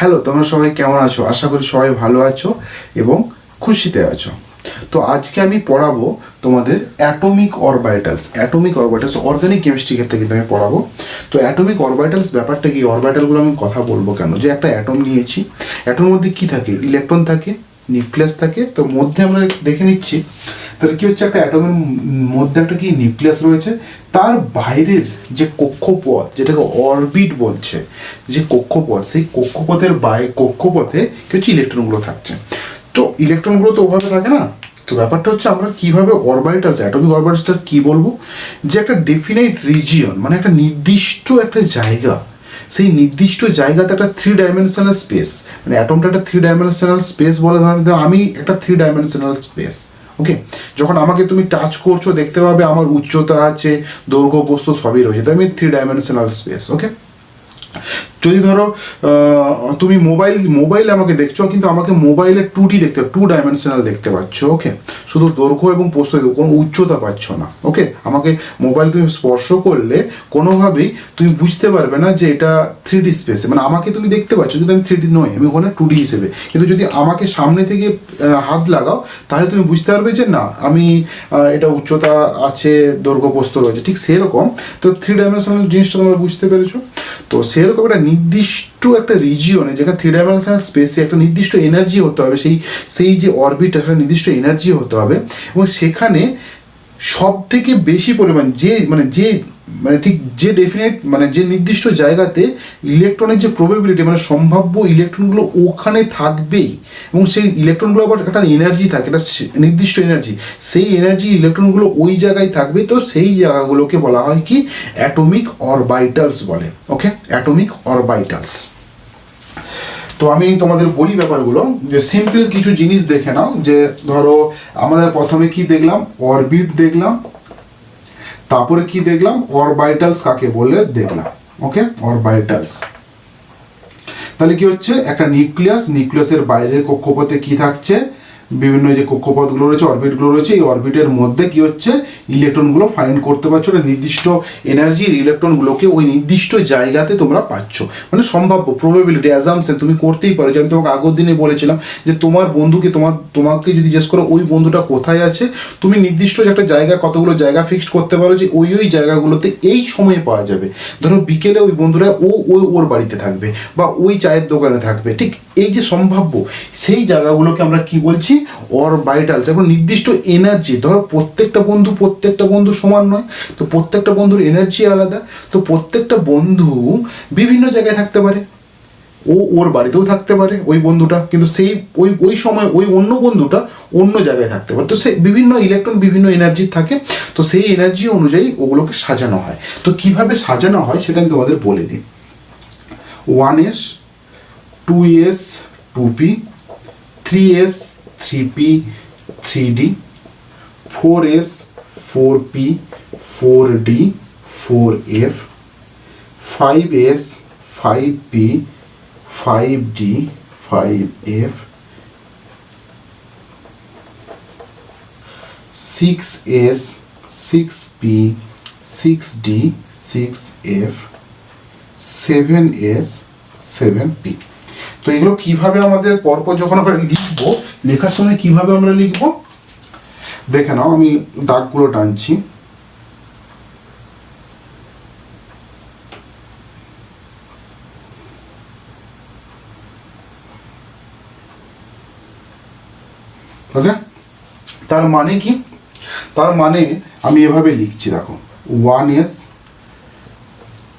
Hello, তোমরা সবাই কেমন আছো? আশা করি সবাই ভালো আছো এবং খুশিতে আছো। তো আজকে আমি পড়াবো তোমাদের অ্যাটমিক অরবিটালস। অর্গানিক কেমিস্ট্রি ক্ষেত্রে কিন্তু আমি পড়াবো। তো অ্যাটমিক অরবিটালস ব্যাপারটা কি, অরবিটালগুলো আমি কথা বলবো কেন, যে একটা অ্যাটম নিয়েছি, অ্যাটমের মধ্যে কি থাকে, ইলেকট্রন থাকে, নিউক্লিয়াস থাকে। তো মধ্যে আমরা দেখে নিচ্ছি তাহলে কি হচ্ছে, একটা অ্যাটমের মধ্যে একটা কি নিউক্লিয়াস রয়েছে, তার বাইরের যে কক্ষপথ, যেটাকে অরবিট বলছে, যে কক্ষপথ, সেই কক্ষপথের কক্ষপথে কি হচ্ছে, ইলেকট্রনগুলো থাকছে। তো ইলেকট্রনগুলো তো ওভাবে থাকে না। তো ব্যাপারটা হচ্ছে আমরা কিভাবে অরবিটালস, অ্যাটমিক অরবিটালসটা কি বলবো, যে একটা ডেফিনাইট রিজিয়ন, মানে একটা নির্দিষ্ট একটা জায়গা, সেই নির্দিষ্ট জায়গাতে একটা 3 ডাইমেনশনাল স্পেস, মানে অ্যাটমটা একটা 3 ডাইমেনশনাল স্পেস বলে ধরেন, আমি একটা 3 ডাইমেনশনাল স্পেস। ওকে, যখন আমাকে তুমি টাচ করছো দেখতে পাবে আমার উচ্চতা আছে, দৈর্ঘ্য প্রস্থ সবই রয়েছে, তো আমি 3 ডাইমেনশনাল স্পেস। ওকে, যদি ধরো তুমি মোবাইলে আমাকে দেখছো, কিন্তু আমাকে মোবাইলে 2D দেখতে, 2 ডাইমেনশনাল দেখতে পাচ্ছ। ওকে, শুধু দৈর্ঘ্য এবং প্রস্থ, কোনো উচ্চতা পাচ্ছ না। ওকে, আমাকে মোবাইল তুমি স্পর্শ করলে কোনোভাবেই তুমি বুঝতে পারবে না যে এটা 3D স্পেসে, মানে আমাকে তুমি দেখতে পাচ্ছ কিন্তু আমি 3D নই, আমি ওখানে 2D হিসেবে। কিন্তু যদি আমাকে সামনে থেকে হাত লাগাও তাহলে তুমি বুঝতে পারবে যে না, আমি এটা উচ্চতা আছে, দৈর্ঘ্য প্রস্থ রয়েছে, ঠিক সেরকম। তো 3 ডাইমেনশনাল জিনিসটা তোমরা বুঝতে পেরেছো। তো সেরকম একটা নির্দিষ্ট একটা রিজিয়নে, যেখানে 3 ডাইমেনশনাল স্পেসে একটা নির্দিষ্ট এনার্জি হতে হবে, সেই যে অরবিট, একটা নির্দিষ্ট এনার্জি হতে হবে, এবং সেখানে সব থেকে বেশি পরিমাণ ঠিক যে ডেফিনেট, মানে যে নির্দিষ্ট জায়গাতে ইলেকট্রনের যে প্রবাবিলিটি, মানে সম্ভাব্য ইলেকট্রনগুলো ওখানে থাকবেই, এবং সেই ইলেকট্রনগুলো আবার একটা এনার্জি থাকে, একটা নির্দিষ্ট এনার্জি, সেই এনার্জি ইলেকট্রনগুলো ওই জায়গায় থাকবে। তো সেই জায়গাগুলোকে বলা হয় কি, অ্যাটমিক অরবিটালস বলে। ওকে, অ্যাটমিক অরবিটালস। তো আমি তোমাদের বলি ব্যাপারগুলো, যে সিম্পল কিছু জিনিস দেখে নাও। যে ধরো আমাদের প্রথমে কি দেখলাম, অরবিট দেখলাম, তারপরে কি দেখলাম, অরবিটালস কাকে বলে দেখলাম। ওকে, অরবিটালস। তাহলে কি হচ্ছে, একটা নিউক্লিয়াসের বাইরের কক্ষপথে কি থাকছে, বিভিন্ন যে কক্ষপথগুলো রয়েছে, অরবিটগুলো রয়েছে, এই অরবিটের মধ্যে কি হচ্ছে, ইলেকট্রনগুলো ফাইন্ড করতে পারছো, একটা নির্দিষ্ট এনার্জির ইলেকট্রনগুলোকে ওই নির্দিষ্ট জায়গাতে তোমরা পাচ্ছ, মানে সম্ভাব্য প্রবাবিলিটি, অ্যাজাম্পশন তুমি করতেই পারো। যে আমি তোমাকে আগের দিনে বলেছিলাম যে তোমার বন্ধুকে, তোমাকে যদি জিজ্ঞেস করো ওই বন্ধুটা কোথায় আছে, তুমি নির্দিষ্ট যে একটা জায়গা, কতগুলো জায়গা ফিক্সড করতে পারো যে ওই জায়গাগুলোতে এই সময়ে পাওয়া যাবে। ধরো বিকেলে ওই বন্ধুরা ওর বাড়িতে থাকবে, বা ওই চায়ের দোকানে থাকবে, ঠিক এই যে সম্ভাব্য, সেই জায়গাগুলোকে আমরা কি বলছি, অরবিটালস। এখন নির্দিষ্ট এনার্জি, ধরো প্রত্যেকটা বন্ধু সমান নয়, তো প্রত্যেকটা বন্ধুর এনার্জি আলাদা, তো প্রত্যেকটা বন্ধু বিভিন্ন জায়গায় থাকতে পারে, ওর বাড়িতেও থাকতে পারে ওই বন্ধুটা, কিন্তু সেই ওই সময় ওই অন্য বন্ধুটা অন্য জায়গায় থাকতে পারে। তো সে বিভিন্ন ইলেকট্রন বিভিন্ন এনার্জি থাকে, তো সেই এনার্জি অনুযায়ী ওগুলোকে সাজানো হয়। তো কিভাবে সাজানো হয় সেটা আমি তোমাদের বলে দিই। 1s 2s 2p, 3s 3p 3d, 4s 4p 4d 4f, 5s 5p 5d 5f, 6s 6p 6d 6f, 7s 7p। তো এগুলো কিভাবে আমাদের পরপর যখন আমরা লিখবো, লেখার সময় কিভাবে আমরা লিখবো দেখে নাও। আমি দাগগুলো টানছি। ওকে, তার মানে কি, তার মানে আমি এভাবে লিখছি, দেখো 1s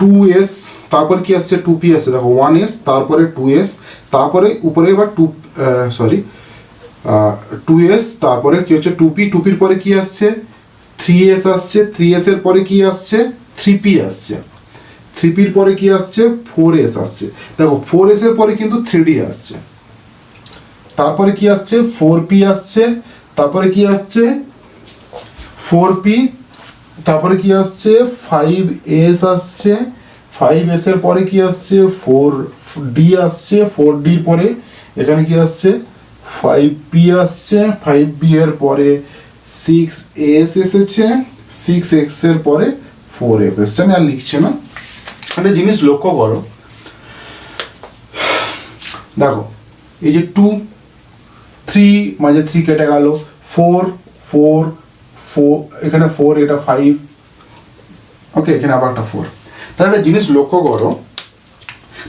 2s, তারপর কি আসছে 2p আসছে, দেখো 1s তারপরে 2s, তারপরে উপরে এবার 2s, তারপরে কি হচ্ছে 2p, 2pর পরে কি আসছে 3s আসছে, 3s এর পরে কি আসছে 3p আসছে, 3pর পরে কি আসছে 4s আসছে। দেখো 4s এর পরে কিন্তু 3d আসছে, তারপরে কি আসছে 4p আসছে, তারপরে কি আসছে 4p, তারপরে কি আসছে 5s আসছে, 5s এর পরে কি আসছে 4d আসছে, 4dর পরে এখানে কি আসছে 5p আসছে, 5b এর পরে 6s এসেছে, 6x এর পরে 4f এসছে। আমি আর লিখছি না। একটা জিনিস লক্ষ্য করো, দেখো এই যে 2 3 মাঝে 3 কেটে গেল, 4 4 4, এখানে 4, এটা 5, ওকে, এখানে আবার একটা 4। তাহলে একটা জিনিস লক্ষ্য করো,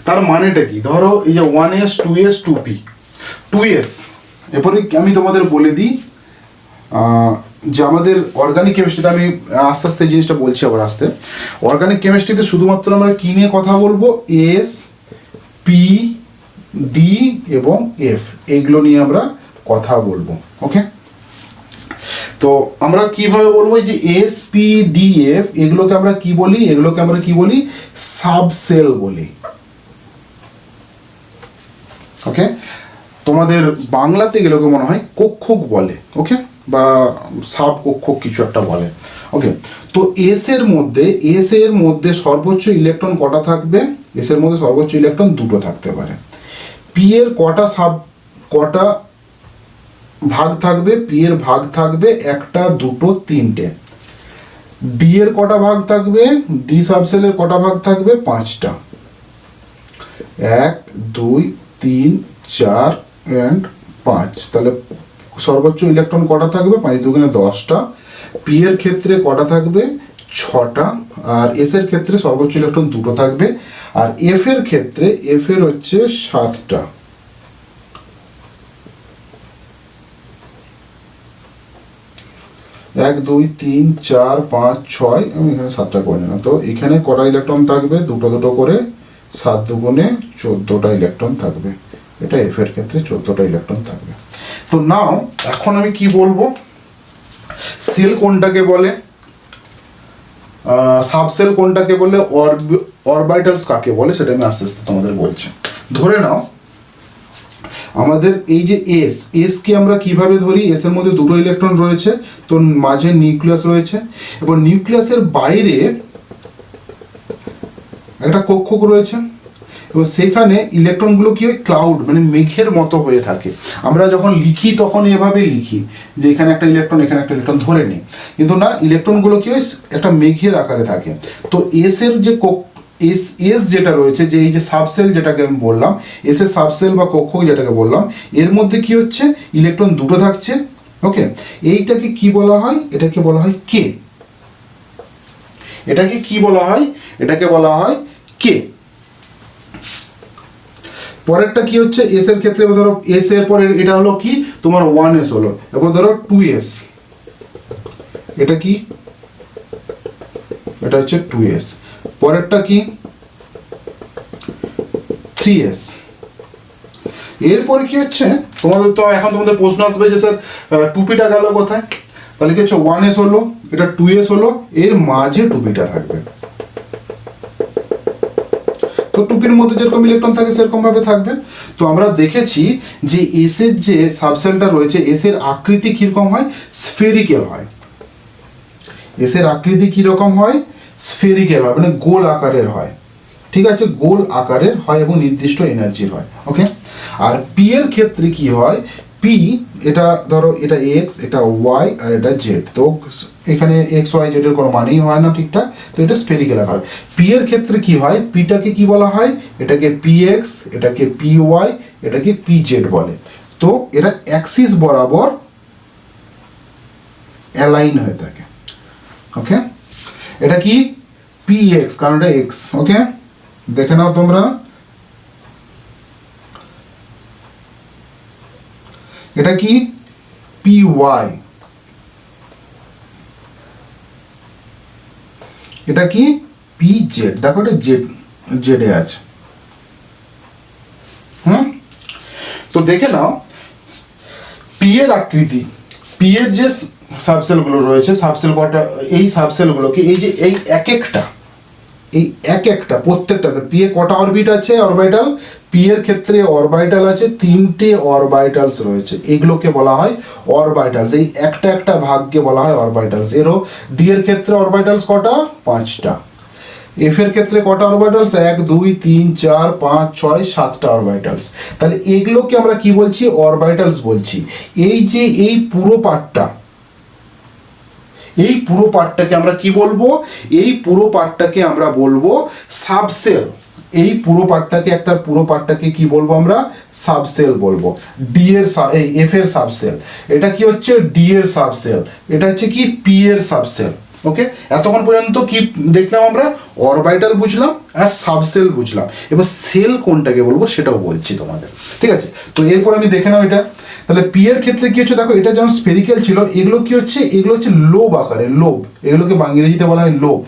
তার মানেটা কি? ধরো এই যে 1s 2s 2p 2s, এরপরে আমি তোমাদের বলে দিই যে আমাদের অর্গানিক কেমিস্ট্রিতে, আমি আস্তে আস্তে এই জিনিসটা বলছি আবার আস্তে, অর্গানিক কেমিস্ট্রিতে শুধুমাত্র আমরা কী নিয়ে কথা বলবো? এস, পি, ডি এবং এফ, এইগুলো নিয়ে আমরা কথা বলবো। ওকে, তো আমরা কিভাবে বলবো? যে এস, পি, ডি, এফ, এগুলোকে আমরা কি বলি? এগুলোকে আমরা কি বলি? সাবসেল বলি। ওকে, তোমাদের বাংলাতে এগুলোকে মনে হয় কক্ষক বলে, ওকে, বা সাব কক্ষক কিছু একটা বলে। ওকে, তো এস এর মধ্যে সর্বোচ্চ ইলেকট্রন কটা থাকবে? এস এর মধ্যে সর্বোচ্চ ইলেকট্রন দুটো থাকতে পারে। পি এর কটা ভাগ থাকবে? পি এর ভাগ থাকবে 1, 2, 3টে। ডি এর কটা ভাগ থাকবে? ডি সাবসেলের কটা ভাগ থাকবে? 5টা। 1, 2, 3, 4 and 5। তাহলে সর্বোচ্চ ইলেকট্রন কটা থাকবে? 5 2 10টা। পি এর ক্ষেত্রে কটা থাকবে? 6টা। আর এস এর ক্ষেত্রে সর্বোচ্চ ইলেকট্রন দুটো থাকবে। আর এফ এর ক্ষেত্রে হচ্ছে 7টা। এক, 2, 3, 4, 5, 6, আমি এখানে 7টা করে নিলাম। তো এখানে কটা ইলেকট্রন থাকবে? দুটো করে, 7 2 14টা ইলেকট্রন থাকবে। এটা এফ এর ক্ষেত্রে 14টা ইলেকট্রন থাকবে। তো নাও এখন আমি কি বলবো? সেল কোনটাকে বলে, সাবসেল কোনটাকে বলে, অরবিটালস কাকে বলে, সেটা আমি আস্তে আস্তে তোমাদের বলছি। ধরে নাও আমাদের এই যে এস কে আমরা কিভাবে ধরি? এস এর মধ্যে দুটো ইলেকট্রন রয়েছে, তো মাঝে নিউক্লিয়াস রয়েছে, এবং নিউক্লিয়াসের বাইরে একটা কক্ষক রয়েছে, এবং সেখানে ইলেকট্রনগুলো কি হয়? ক্লাউড, মানে মেঘের মতো হয়ে থাকে। আমরা যখন লিখি তখন এভাবে লিখি যে এখানে একটা ইলেকট্রন, এখানে একটা ইলেকট্রন ধরে নিই, কিন্তু না, ইলেকট্রনগুলো কি হয়? একটা মেঘের আকারে থাকে। তো এস এর যে এস যেটা রয়েছে, যে এই যে সাবসেল যেটাকে আমি বললাম, এস এর সাবসেল বা কক্ষক যেটাকে বললাম, এর মধ্যে কি হচ্ছে? ইলেকট্রন দুটো থাকছে। ওকে, এইটাকে কি বলা হয়? এটাকে বলা হয় কে। এটাকে কি বলা হয়? এটাকে বলা হয় কে। পরেরটা কি হচ্ছে? এস এর ক্ষেত্রে ধরো এস এর পরে এটা হলো কি? তোমার 1s হলো, এবার ধরো 2s, এটা কি? এটা হচ্ছে 2s। পরেরটা কি? 3s। এরপরে কি হচ্ছে? তোমাদের তো এখন তোমাদের প্রশ্ন আসবে যে স্যার 2pটা গেল কোথায়? তাহলে কি হচ্ছে? 1s হলো, এটা 2s হলো, এর মাঝে 2pটা থাকবে। তো টুপির মধ্যে যেরকম ইলেকট্রন থাকে সেরকম ভাবে থাকবে। তো আমরা দেখেছি যে এস এর যে সাবসেলটা রয়েছে, এস এর আকৃতি কিরকম হয়? স্ফেরিক্যাল হয়। এস এর আকৃতি কিরকম হয়? স্ফেরিক্যাল হয়, মানে গোল আকারের হয়। ঠিক আছে, গোল আকারের হয় এবং নির্দিষ্ট এনার্জির হয়। ওকে, আর পি এর ক্ষেত্রে কি হয়? পি, এটা ধরো এটা এক্স, এটা ওয়াই, আর এটা জেড। তো এখানে এক্স ওয়াই জেড এর কোনো মানেই হয় না ঠিকঠাক, তো এটা স্ফেরিক্যাল আকার। পি এর ক্ষেত্রে কি হয়? পিটাকে কি বলা হয়? এটাকে পি এক্স, এটাকে পি ওয়াই, এটাকে পি জেড বলে। তো এটা অ্যাক্সিস বরাবর অ্যালাইন হয়ে থাকে। ওকে, এটা কি? পি এক্স, কারণ এটা এক্স। ওকে, দেখে নাও তোমরা, এটা কি? পি ওয়াই, এটা কি? P Z. দেখো এটা জেড, জেডে আছে। তো দেখে নাও পি এর আকৃতি, পি এর যে সাবসেলগুলো রয়েছে, সাবসেল কটা? এই সাবসেলগুলোকে এই যে এই এক একটা প্রত্যেকটাতে পি এ কটা অরবিট আছে? অরবিটাল। পি এর ক্ষেত্রে অরবিটাল আছে 3টে অরবিটালস রয়েছে, এগুলোকে বলা হয় অরবিটালস। এই একটা ভাগকে বলা হয় অরবিটালস। এরও ডি এর ক্ষেত্রে অরবিটালস কটা? 5টা। এফ এর ক্ষেত্রে কটা অরবিটালস? 1 2 3 4 5 6 7টা অরবিটালস। তাহলে এগুলোকে আমরা কি বলছি? অরবিটালস বলছি। এই যে এই পুরো পার্টটা, এই পুরো পার্টটাকে আমরা কি বলবো? এই পুরো পার্টটাকে আমরা বলবো সাবসেল। এই পুরো পার্টটাকে কি বলবো আমরা? সাবসেল বলবো। ডি এর এই এফ এর সাবসেল, এটা কি হচ্ছে? ডি এর সাবসেল, এটা হচ্ছে কি? পি এর সাবসেল। ওকে, এতক্ষণ পর্যন্ত কি দেখলাম আমরা? অরবিটাল বুঝলাম আর সাবসেল বুঝলাম। এবার সেল কোনটাকে বলবো সেটাও বলছি তোমাদের, ঠিক আছে? তো এরপর আমি দেখে নাও এটা। তাহলে পি এর ক্ষেত্রে কি হচ্ছে দেখো, এটা যেমন স্পেরিক্যাল ছিল, এগুলো কি হচ্ছে? এগুলো হচ্ছে লোব আকারে, লোব, এগুলোকে ইংরেজিতে বলা হয় লোব,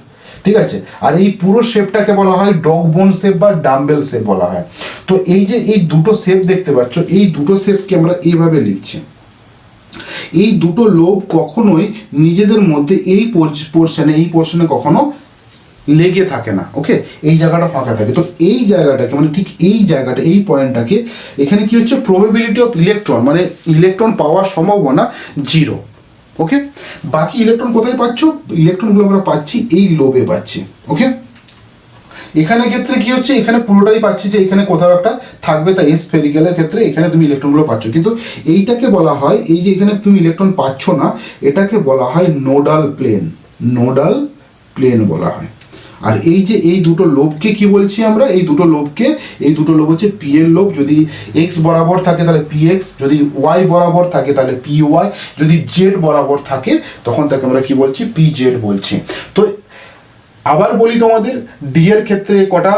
ঠিক আছে? আর এই পুরো শেপটাকে বলা হয় ডগ বোন শেপ বা ডাম্বেল শেপ বলা হয়। তো এই যে এই দুটো শেপ দেখতে পাচ্ছ, এই দুটো শেপকে আমরা এইভাবে লিখছি। এই দুটো লোব কখনোই নিজেদের মধ্যে এই পোর্শনে কখনো লেগে থাকে না। ওকে, এই জায়গাটা ফাঁকা থাকে। তো এই জায়গাটাকে মানে ঠিক এই জায়গাটা, এই পয়েন্টটাকে, এখানে কি হচ্ছে? প্রবাবিলিটি অফ ইলেকট্রন, মানে ইলেকট্রন পাওয়ার সম্ভাবনা 0। ওকে, বাকি ইলেকট্রন কোথায় পাচ্ছ? ইলেকট্রনগুলো আমরা পাচ্ছি এই লোবে পাচ্ছি। ওকে, এখানে ক্ষেত্রে কি হচ্ছে? এখানে পুরোটাই পাচ্ছি যে এখানে কোথাও একটা থাকবে, তাই স্ফেরিক্যালের ক্ষেত্রে এখানে তুমি ইলেকট্রনগুলো পাচ্ছ। কিন্তু এইটাকে বলা হয়, এই যে এখানে তুমি ইলেকট্রন পাচ্ছ না, এটাকে বলা হয় নোডাল প্লেন, নোডাল প্লেন বলা হয়। আর এই যে এই দুটো লোবকে কি বলছি আমরা? এই দুটো লোব হচ্ছে পি এর লোব। যদি এক্স বরাবর থাকে তাহলে পি এক্স, যদি ওয়াই বরাবর থাকে তাহলে পি ওয়াই, যদি জেড বরাবর থাকে তখন তাকে আমরা কি বলছি? পি জেড বলছি। তো আবার বলি তোমাদের, ডি এর ক্ষেত্রে কটা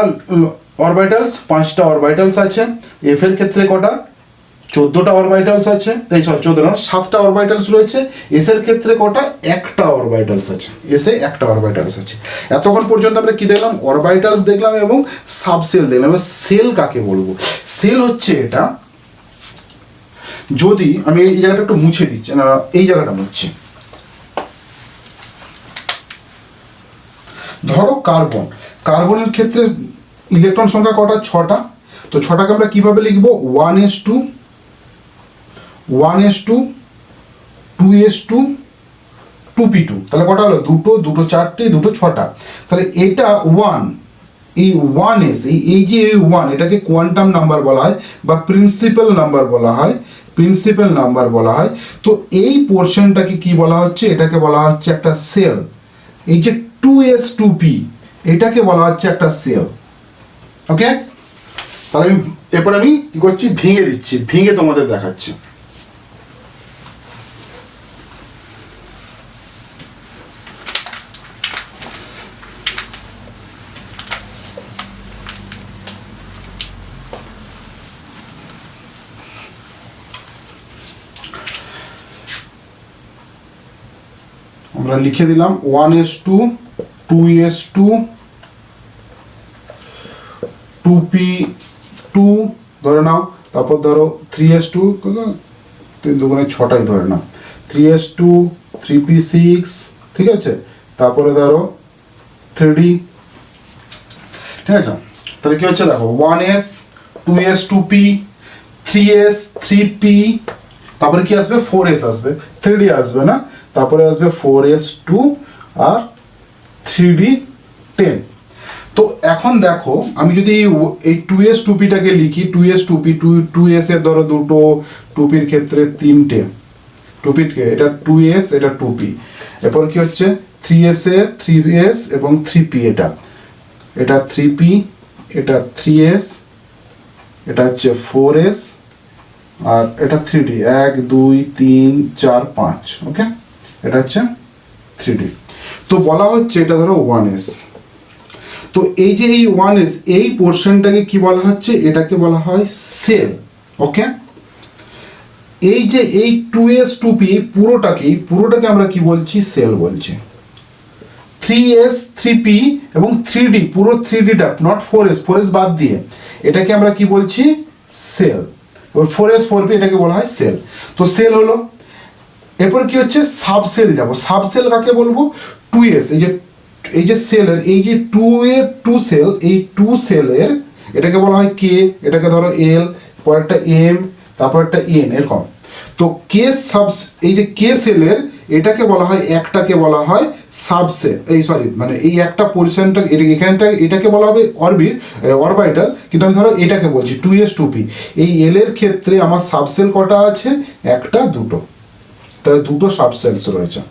অরবিটালস? 5টা অরবিটালস আছে। এফ এর ক্ষেত্রে কটা? 14টা অরবিটালস আছে। এই 7টা অরবিটালস রয়েছে। এস এর ক্ষেত্রে কটা? একটা অরবিটালস আছে। এসে একটা অরবিটালস আছে। এতক্ষণ পর্যন্ত আমরা কি দেখলাম? অরবিটালস দেখলাম এবং সাবসেল দেখলাম। এবার সেল কাকে বলবো? সেল হচ্ছে এটা, যদি আমি এই জায়গাটা একটু মুছে দিচ্ছি, না এই জায়গাটা মুছছি। ধরো কার্বনের ক্ষেত্রে ইলেকট্রন সংখ্যা কটা? 6টা। তো 6টাকে আমরা কিভাবে লিখবো? 1s2 1s2 2s2 2p2। তাহলে কটা হলো? দুটো 4টে, দুটো 6টা। তাহলে এটা 1, এই 1s, এই যে 1, এটাকে কোয়ান্টাম নাম্বার বলা হয় বা প্রিন্সিপাল নাম্বার বলা হয়, প্রিন্সিপাল নাম্বার বলা হয়। তো এই পোর্শনটাকে কি বলা হচ্ছে? এটাকে বলা হচ্ছে একটা সেল। এই যে 2s2p, এটাকে বলা হচ্ছে একটা সেল। ওকে, তাহলে এরপর আমি কি করছি? ভেঙে দিচ্ছি, ভেঙে তোমাদের দেখাচ্ছি। আমরা লিখে দিলাম 1s2 2s2 2p2 ধরে নাও। তারপর ধরো 3s2, 3 দুগুণে 6টাই ধরে নাও, 3s2 3p6, ঠিক আছে? তারপরে ধরো 3d, ঠিক আছে? তাহলে কি হচ্ছে দেখো, 1s 2s 2p 3s 3p, তারপরে কি আসবে? 4s আসবে, 3d আসবে না, তারপরে আসবে 4s2 আর 3d 10। তো এখন দেখো, আমি যদি এই 2s 2pটাকে লিখি, 2s 2p 2s এর ধরো দুটো, 2pর ক্ষেত্রে 3টে, 2pর এটা 2s, এটা 2p। এরপর কি হচ্ছে? 3s এ 3s এবং 3p, এটা 3p, এটা 3s, এটা হচ্ছে 4s আর এটা 3d, 1 2 3 4 5। ওকে, এটা হচ্ছে 3d। তো বলা হচ্ছে এটা ধরো 1s। তো এই যে এই 1s, এই পোর্শনটাকে কি বলা হচ্ছে? এটাকে বলা হয় সেল। ওকে, এই যে এই 2s 2p পুরোটাকে আমরা কি বলছি? সেল বলছি। 3s 3p এবং 3d, পুরো 3dটা, নট 4s বাদ দিয়ে, এটাকে আমরা কি বলছি? সেল। 4s 4p এটাকে বলা হয় সেল। তো সেল হলো। এরপর কি হচ্ছে? সাবসেল যাব। সাবসেল কাকে বলবো? 2s, এই যে সেলের, এই যে 2 সেল, এই 2 সেলের এটাকে বলা হয় কে, এটাকে ধরো এল, পর একটা এম, তারপর একটা এন, এরকম। তো কে এই যে কে সেলের এটাকে বলা হয়, একটাকে বলা হয় সাবসেল, মানে এই একটা পজিশনটা, এটাকে বলা হবে অরবিটাল, কিন্তু আমি ধরো এটাকে বলছি 2s 2p। এই এল এর ক্ষেত্রে আমার সাবসেল কটা আছে? একটা, দুটো। তাহলে দুটো সাবসেলস রয়েছে।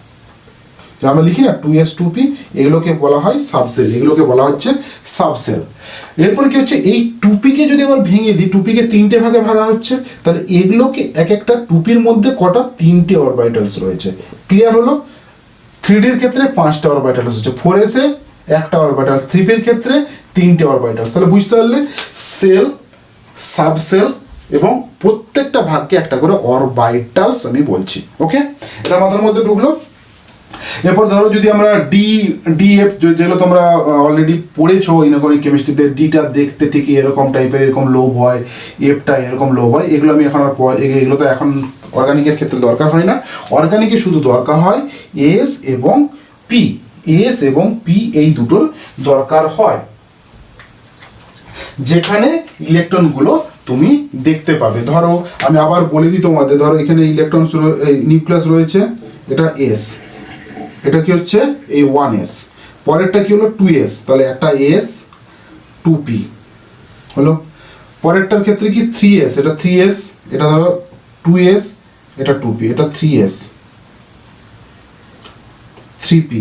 যে আমরা লিখি না 2s 2p, এগুলোকে বলা হয় সাবসেল, এগুলোকে বলা হচ্ছে সাবসেল। এরপরে কি হচ্ছে, এই টুপিকে যদি আবার ভেঙে দিই, টুপিকে 3টে ভাগে ভাগা হচ্ছে, তাহলে এগুলোকে এক একটা টুপির মধ্যে কটা 3টে অরবিটালস রয়েছে। ক্লিয়ার হলো? 3Dর ক্ষেত্রে 5টা অরবিটালস হচ্ছে, 4s এ একটা অরবিটাল, 3p এর ক্ষেত্রে 3টে অরবিটালস। তাহলে বুঝতে পারলে সেল, সাবসেল এবং প্রত্যেকটা ভাগকে একটা করে অরবিটালস আমি বলছি। ওকে, এটা মাথার মধ্যে ঢুকলো। এরপর ধরো যদি আমরা ডিএফ, যেগুলো তোমরা অলরেডি পড়েছো ইনঅর্গানিক কেমিস্ট্রিতে, ডিটা দেখতে ঠিক এরকম টাইপের, এরকম লোভ হয়, এফটা এরকম লোভ হয়, এগুলো আমি এখন আর এগুলো তো এখন অর্গানিকের ক্ষেত্রে দরকার হয় না। অর্গানিকে শুধু দরকার হয় এস এবং পি, এস এবং পি এই দুটোর দরকার হয়, যেখানে ইলেকট্রনগুলো তুমি দেখতে পাবে। ধরো আমি আবার বলে দিই তোমাদের, ধরো এখানে ইলেকট্রন নিউক্লিয়াস রয়েছে, এটা এস, এটা কি হচ্ছে এই 1s, পরেরটা কি হলো 2s, তাহলে একটা s 2p হলো। পরেরটার ক্ষেত্রে কি 3s, এটা 3s, এটা ধরো 2s, এটা 2p, এটা 3s 3p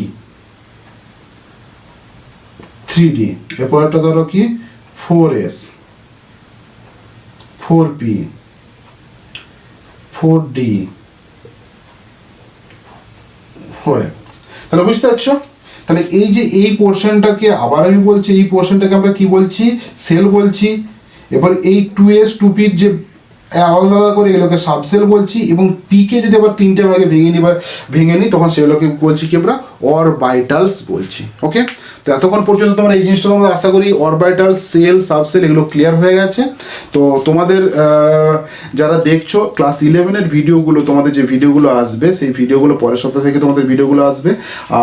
3d। এরপরটা ধরো কি 4s 4p 4d 4। তাহলে বুঝতে পারছো? তাহলে এই যে এই পোর্শনটাকে আবার আমি বলছি, এই পোর্শনটাকে আমরা কি বলছি, সেল বলছি। এবার এই 2s 2p যে আলাদা আলাদা করে এগুলোকে সাবসেল বলছি, এবং পিকে যদি আবার 3টে ভাগে ভেঙে নিই তখন সেগুলোকে বলছি কি আমরা অরবিটালস বলছি। ওকে, তো এতক্ষণ পর্যন্ত তোমরা এই জিনিসটা তোমরা আশা করি অরবিটাল, সেল, সাবসেল এগুলো ক্লিয়ার হয়ে গেছে। তো তোমাদের যারা দেখছো ক্লাস 11-এর ভিডিওগুলো, তোমাদের যে ভিডিওগুলো আসবে সেই ভিডিওগুলো পরের সপ্তাহ থেকে তোমাদের ভিডিওগুলো আসবে।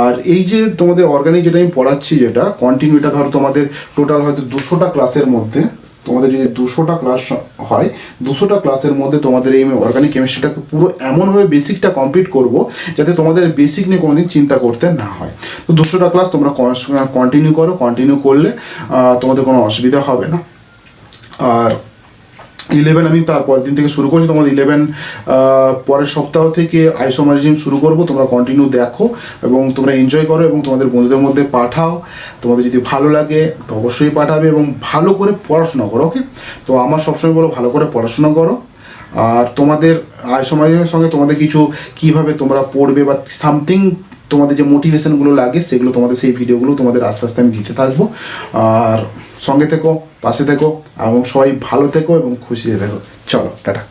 আর এই যে তোমাদের অর্গানিক যেটা আমি পড়াচ্ছি, যেটা কন্টিনিউটা ধরো তোমাদের টোটাল হয়তো 200টা ক্লাসের মধ্যে, তোমাদের যদি 200টা ক্লাস হয়, 200টা ক্লাসের মধ্যে তোমাদের এই অর্গানিক কেমিস্ট্রিটাকে পুরো এমনভাবে বেসিকটা কমপ্লিট করব যাতে তোমাদের বেসিক নিয়ে কোনোদিন চিন্তা করতে না হয়। তো 200টা ক্লাস তোমরা কন্টিনিউ করো, কন্টিনিউ করলে তোমাদের কোনো অসুবিধা হবে না। আর 11 আমি তারপরের দিন থেকে শুরু করছি, তোমাদের 11 পরের সপ্তাহ থেকে আইসোমারিজম শুরু করব। তোমরা কন্টিনিউ দেখো এবং তোমরা এনজয় করো এবং তোমাদের বন্ধুদের মধ্যে পাঠাও। তোমাদের যদি ভালো লাগে তো অবশ্যই পাঠাবে এবং ভালো করে পড়াশোনা করো। ওকে, তো আমার সবসময় বলো ভালো করে পড়াশোনা করো। আর তোমাদের আইসোমারিজমের সঙ্গে তোমাদের কিছু কীভাবে তোমরা পড়বে বা সামথিং তোমাদের যে মোটিভেশনগুলো লাগে সেগুলো তোমাদের, সেই ভিডিওগুলো তোমাদের আস্তে আস্তে আমি দিতে থাকবো। আর সঙ্গে থেকো, পাশে থেকো এবং সবাই ভালো থেকো এবং খুশিতে থেকো। চলো টাটা।